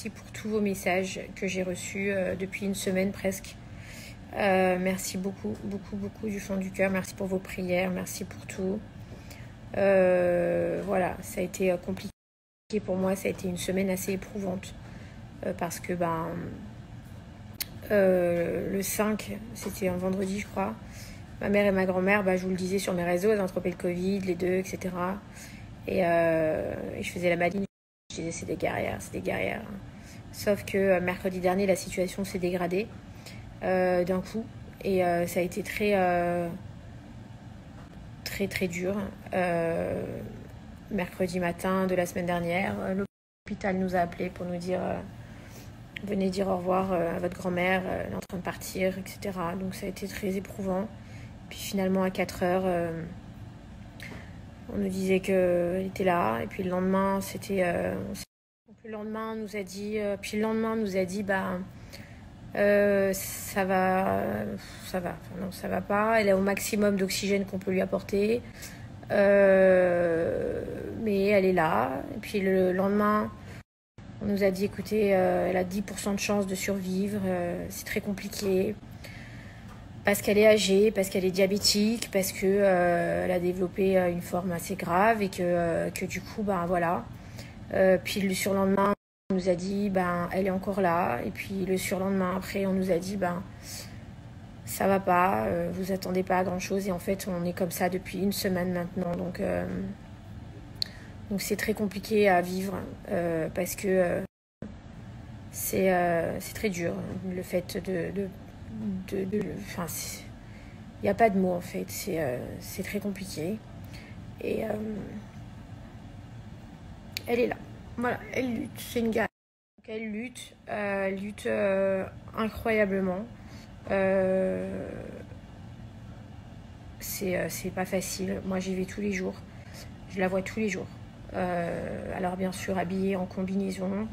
merci pour tous vos messages que j'ai reçus depuis une semaine presque. Merci beaucoup, beaucoup, beaucoup du fond du cœur. Merci pour vos prières, merci pour tout. Voilà, ça a été compliqué pour moi, ça a été une semaine assez éprouvante parce que le 5, c'était un vendredi je crois, ma mère et ma grand-mère, je vous le disais sur mes réseaux, elles ont attrapé le Covid, les deux, etc. Et je faisais la maline, je disais c'est des guerrières, c'est des guerrières. Sauf que mercredi dernier, la situation s'est dégradée d'un coup et ça a été très très très dur. Mercredi matin de la semaine dernière, l'hôpital nous a appelés pour nous dire venez dire au revoir à votre grand-mère, elle est en train de partir, etc. Donc ça a été très éprouvant. Puis finalement à 4 heures, on nous disait qu'elle était là. Et puis le lendemain, c'était... le lendemain, on nous a dit... puis le lendemain, on nous a dit, ça va... Enfin, non, ça va pas. Elle est au maximum d'oxygène qu'on peut lui apporter. Mais elle est là. Et puis le lendemain, on nous a dit, écoutez, elle a 10% de chance de survivre. C'est très compliqué. Parce qu'elle est âgée, parce qu'elle est diabétique, parce que elle a développé une forme assez grave et que du coup, voilà. Puis le surlendemain, on nous a dit, elle est encore là. Et puis le surlendemain, après, on nous a dit, ça va pas, vous attendez pas à grand chose. Et en fait, on est comme ça depuis une semaine maintenant. Donc c'est très compliqué à vivre parce que c'est très dur. Le fait enfin, il n'y a pas de mots en fait. C'est très compliqué. Et elle est là. Voilà, elle lutte. C'est une guerre. Elle lutte incroyablement. C'est pas facile. Moi, j'y vais tous les jours. Je la vois tous les jours. Alors, bien sûr, habillée en combinaison,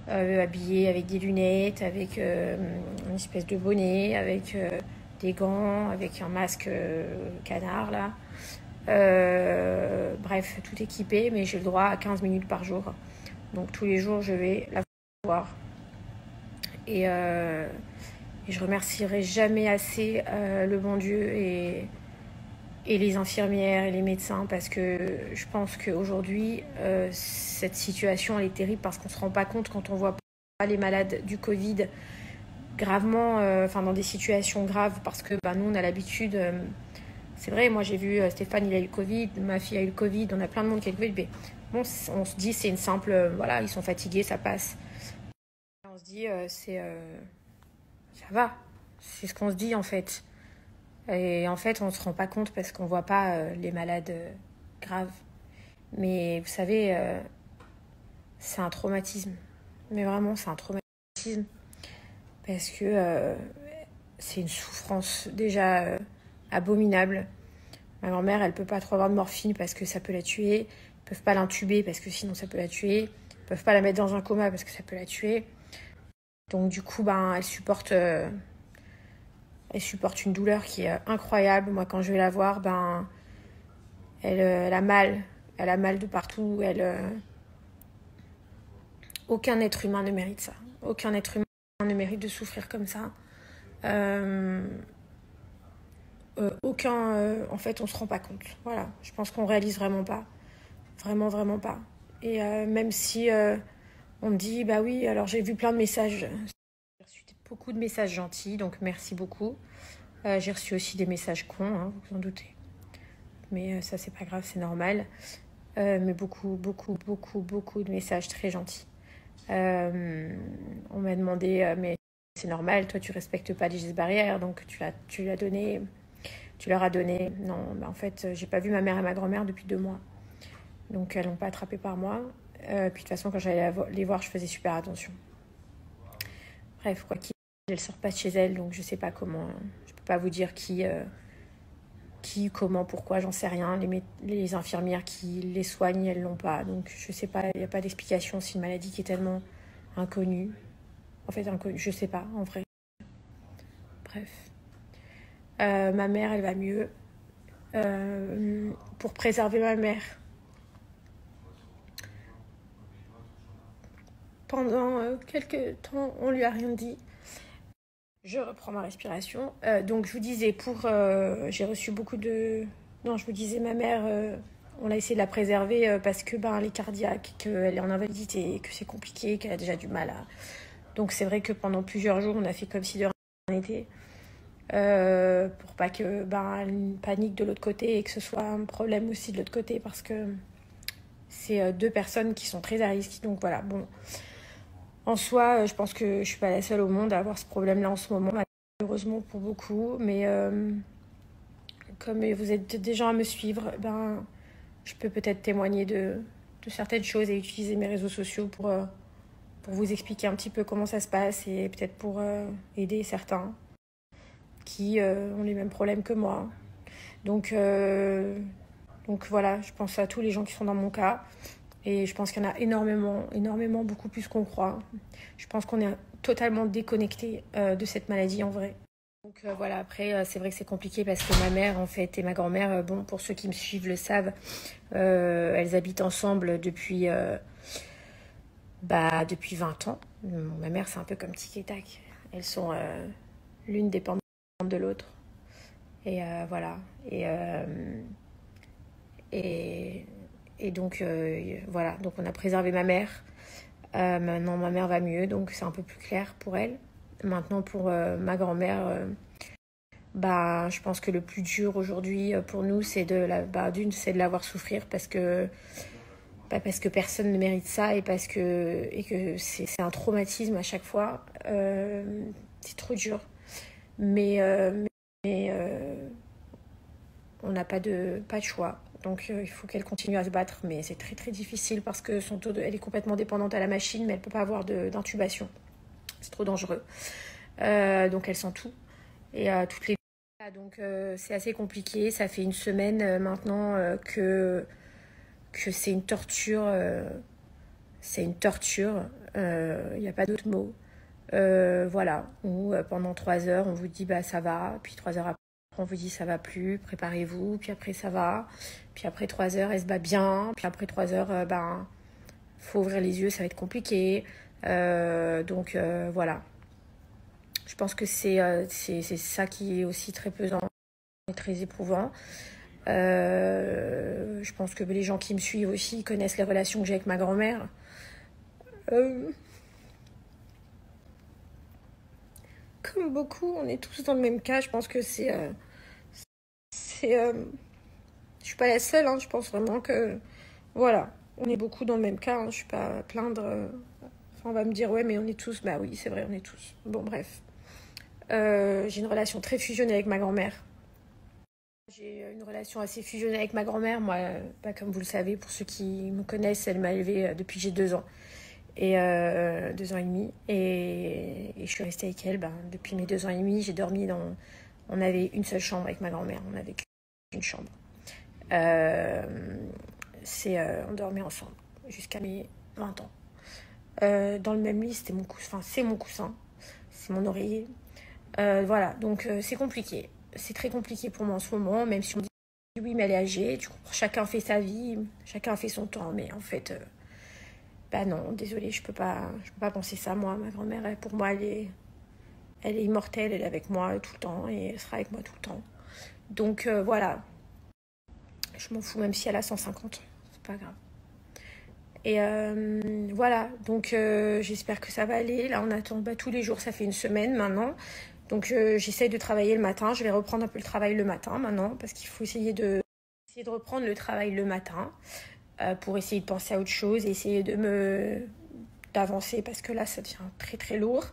habillée avec des lunettes, avec une espèce de bonnet, avec des gants, avec un masque canard, là. Bref, tout équipé, mais j'ai le droit à 15 minutes par jour. Donc, tous les jours, je vais la voir. Et je remercierai jamais assez le bon Dieu et les infirmières et les médecins parce que je pense qu'aujourd'hui, cette situation, elle est terrible parce qu'on ne se rend pas compte quand on voit pas les malades du Covid gravement, dans des situations graves parce que nous, on a l'habitude... c'est vrai, moi j'ai vu Stéphane, il a eu le Covid, ma fille a eu le Covid, on a plein de monde qui a eu le Covid, mais bon, on se dit c'est une simple... voilà, ils sont fatigués, ça passe. On se dit, ça va. C'est ce qu'on se dit en fait. Et en fait, on ne se rend pas compte parce qu'on ne voit pas les malades graves. Mais vous savez, c'est un traumatisme. Mais vraiment, c'est un traumatisme. Parce que c'est une souffrance déjà abominable. Ma grand-mère, elle ne peut pas trop avoir de morphine parce que ça peut la tuer. Ils ne peuvent pas l'intuber parce que sinon ça peut la tuer. Ils ne peuvent pas la mettre dans un coma parce que ça peut la tuer. Donc du coup, elle supporte une douleur qui est incroyable. Moi, quand je vais la voir, elle a mal. Elle a mal de partout. Aucun être humain ne mérite ça. Aucun être humain ne mérite de souffrir comme ça. En fait, on se rend pas compte. Voilà, je pense qu'on réalise vraiment pas. Vraiment, vraiment pas. Et même si on me dit, oui, alors j'ai vu plein de messages. J'ai reçu beaucoup de messages gentils, donc merci beaucoup. J'ai reçu aussi des messages cons, hein, vous vous en doutez. Mais ça, c'est pas grave, c'est normal. Mais beaucoup, beaucoup, beaucoup, beaucoup de messages très gentils. On m'a demandé, mais c'est normal, toi, tu respectes pas les gestes barrières, donc tu leur as donné. Non, en fait, j'ai pas vu ma mère et ma grand-mère depuis 2 mois. Donc, elles n'ont pas attrapé par moi. Puis, de toute façon, quand j'allais les voir, je faisais super attention. Bref, quoi qu'il arrive, elles sortent pas de chez elles, donc je sais pas comment. Je peux pas vous dire qui, comment, pourquoi, j'en sais rien. Les infirmières qui les soignent, elles l'ont pas. Donc, je sais pas, il n'y a pas d'explication. C'est une maladie qui est tellement inconnue. En fait, inconnue, je sais pas, en vrai. Bref. Ma mère, elle va mieux. Pour préserver ma mère, pendant quelques temps, on lui a rien dit. Je reprends ma respiration. Donc je vous disais, j'ai reçu beaucoup de... Non, je vous disais, ma mère, on a essayé de la préserver parce que elle est cardiaque, qu'elle est en invalidité, que c'est compliqué, qu'elle a déjà du mal à... Donc c'est vrai que pendant plusieurs jours, on a fait comme si de rien n'était. Pour pas que elle panique de l'autre côté et que ce soit un problème aussi de l'autre côté, parce que c'est deux personnes qui sont très à risque. Donc voilà, bon... En soi, je pense que je suis pas la seule au monde à avoir ce problème-là en ce moment, malheureusement pour beaucoup. Mais comme vous êtes des gens à me suivre, je peux peut-être témoigner de certaines choses et utiliser mes réseaux sociaux pour vous expliquer un petit peu comment ça se passe et peut-être pour aider certains qui ont les mêmes problèmes que moi. Donc voilà, je pense à tous les gens qui sont dans mon cas. Et je pense qu'il y en a énormément, beaucoup plus qu'on croit. Je pense qu'on est totalement déconnecté de cette maladie en vrai. Donc voilà, après, c'est vrai que c'est compliqué parce que ma mère, en fait, et ma grand-mère, bon, pour ceux qui me suivent le savent, elles habitent ensemble depuis 20 ans. Ma mère, c'est un peu comme tic et tac. Elles sont l'une dépendante de l'autre. Et voilà. Et donc, voilà. Donc, on a préservé ma mère. Maintenant, ma mère va mieux, donc c'est un peu plus clair pour elle. Maintenant, pour ma grand-mère, je pense que le plus dur aujourd'hui pour nous, c'est d'une, c'est de la voir souffrir parce que personne ne mérite ça et que c'est un traumatisme à chaque fois. C'est trop dur. Mais on n'a pas de choix. Donc il faut qu'elle continue à se battre, mais c'est très très difficile parce que elle est complètement dépendante à la machine, mais elle ne peut pas avoir d'intubation. C'est trop dangereux. Donc elle sent tout. Et toutes les... Donc c'est assez compliqué. Ça fait une semaine maintenant que c'est une torture. C'est une torture. Il n'y a pas d'autre mot. Voilà. Où pendant 3 heures, on vous dit ça va. Puis 3 heures après, on vous dit ça va plus, préparez-vous, puis après ça va, puis après 3 heures elle se bat bien, puis après 3 heures faut ouvrir les yeux, ça va être compliqué. Donc voilà, je pense que c'est ça qui est aussi très pesant et très éprouvant. Je pense que les gens qui me suivent aussi connaissent les relations que j'ai avec ma grand-mère. Comme beaucoup, on est tous dans le même cas. Je pense que je suis pas la seule, hein. Je pense vraiment que voilà, on est beaucoup dans le même cas, hein. Je suis pas à plaindre. Enfin, on va me dire ouais, mais on est tous. Bah oui, c'est vrai, on est tous. Bon, bref. J'ai une relation très fusionnée avec ma grand-mère. J'ai une relation assez fusionnée avec ma grand-mère. Moi, comme vous le savez, pour ceux qui me connaissent, elle m'a élevée depuis que j'ai 2 ans. Et 2 ans et demi. Et je suis restée avec elle depuis mes 2 ans et demi. J'ai dormi on avait une seule chambre avec ma grand-mère. On n'avait qu'une chambre. On dormait ensemble jusqu'à mes 20 ans. Dans le même lit, c'était mon coussin. Enfin, c'est mon coussin. C'est mon oreiller. Voilà, donc c'est compliqué. C'est très compliqué pour moi en ce moment, même si on dit oui, mais elle est âgée. Chacun fait sa vie, chacun fait son temps. Mais en fait... non, désolée, je peux pas penser ça, moi. Ma grand-mère, pour moi, elle est immortelle, elle est avec moi tout le temps et elle sera avec moi tout le temps. Donc voilà, je m'en fous même si elle a 150, c'est pas grave. Et voilà, donc j'espère que ça va aller. Là, on attend tous les jours, ça fait une semaine maintenant. Donc j'essaye de travailler le matin, je vais reprendre un peu le travail le matin maintenant parce qu'il faut essayer de reprendre le travail le matin. Pour essayer de penser à autre chose, essayer d'avancer parce que là ça devient très très lourd.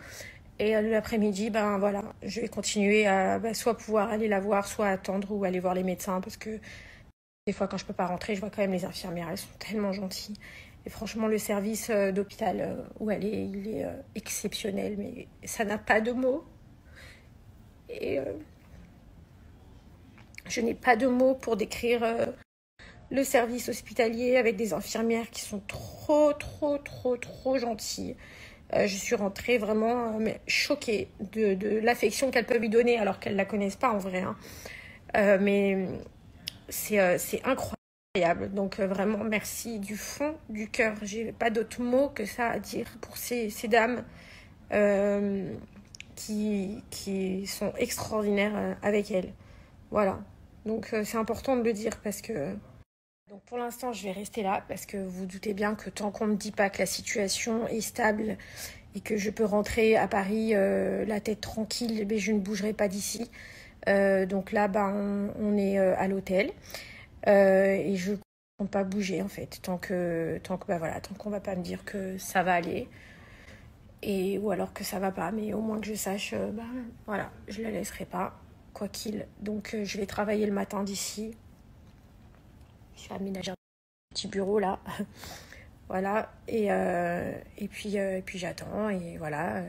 Et l'après-midi, voilà, je vais continuer à soit pouvoir aller la voir, soit attendre ou aller voir les médecins parce que des fois quand je peux pas rentrer, je vois quand même les infirmières, elles sont tellement gentilles. Et franchement, le service d'hôpital où elle est, il est exceptionnel, mais ça n'a pas de mots. Et je n'ai pas de mots pour décrire le service hospitalier avec des infirmières qui sont trop gentilles. Je suis rentrée vraiment choquée de l'affection qu'elles peuvent lui donner alors qu'elles ne la connaissent pas en vrai. Hein. Mais c'est incroyable. incroyable. Donc vraiment, merci du fond du cœur. J'ai pas d'autres mots que ça à dire pour ces dames qui sont extraordinaires avec elle. Voilà. Donc c'est important de le dire parce que... Donc pour l'instant, je vais rester là parce que vous doutez bien que tant qu'on ne me dit pas que la situation est stable et que je peux rentrer à Paris la tête tranquille, mais je ne bougerai pas d'ici. Donc là, on est à l'hôtel et je ne compte pas bouger en fait tant qu'on va pas me dire que ça va aller ou alors que ça va pas, mais au moins que je sache, voilà, je la laisserai pas quoi qu'il. Donc je vais travailler le matin d'ici. Je vais aménager un petit bureau là. Voilà, et puis j'attends, et voilà,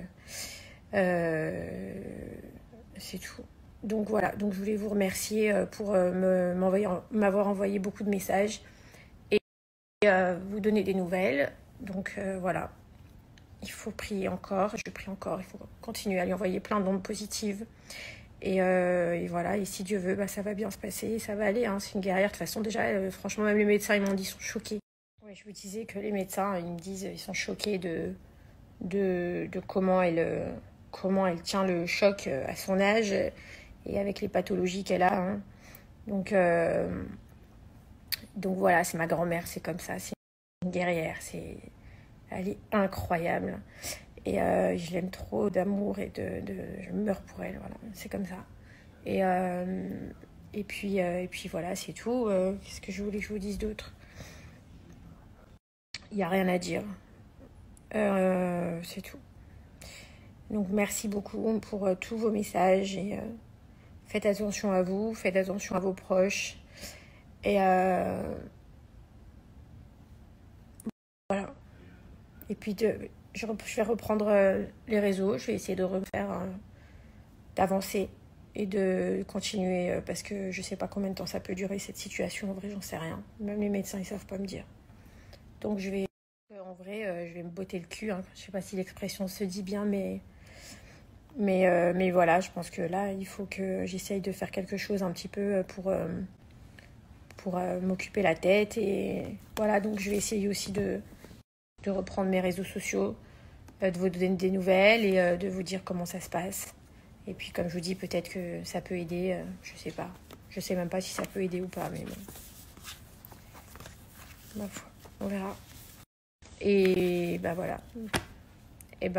c'est tout. Donc voilà, donc je voulais vous remercier pour m'avoir envoyé beaucoup de messages et vous donner des nouvelles. Donc voilà, il faut prier encore, je prie encore, il faut continuer à lui envoyer plein d'ondes positives. Et voilà, et si Dieu veut, ça va bien se passer, ça va aller, hein. C'est une guerrière, de toute façon déjà, franchement, même les médecins, ils m'ont dit, ils sont choqués. Oui, je vous disais que les médecins, ils me disent, ils sont choqués de comment elle tient le choc à son âge et avec les pathologies qu'elle a, hein. Donc voilà, c'est ma grand-mère, c'est comme ça, c'est une guerrière, elle est incroyable. Et je l'aime trop d'amour et je meurs pour elle, voilà, c'est comme ça. Et puis voilà, c'est tout. Qu'est-ce que je voulais que je vous dise d'autre? Il n'y a rien à dire. C'est tout. Donc merci beaucoup pour tous vos messages et faites attention à vous, faites attention à vos proches. Et voilà. Et puis je vais reprendre les réseaux, je vais essayer de refaire, d'avancer et de continuer parce que je sais pas combien de temps ça peut durer cette situation. En vrai, j'en sais rien. Même les médecins, ils savent pas me dire. Donc je vais me botter le cul, hein. Je sais pas si l'expression se dit bien, mais voilà, je pense que là, il faut que j'essaye de faire quelque chose un petit peu pour m'occuper la tête. Et voilà, donc je vais essayer aussi de reprendre mes réseaux sociaux, de vous donner des nouvelles et de vous dire comment ça se passe. Et puis, comme je vous dis, peut-être que ça peut aider, je sais pas. Je sais même pas si ça peut aider ou pas, mais bon. Ma foi, on verra. Et voilà. Et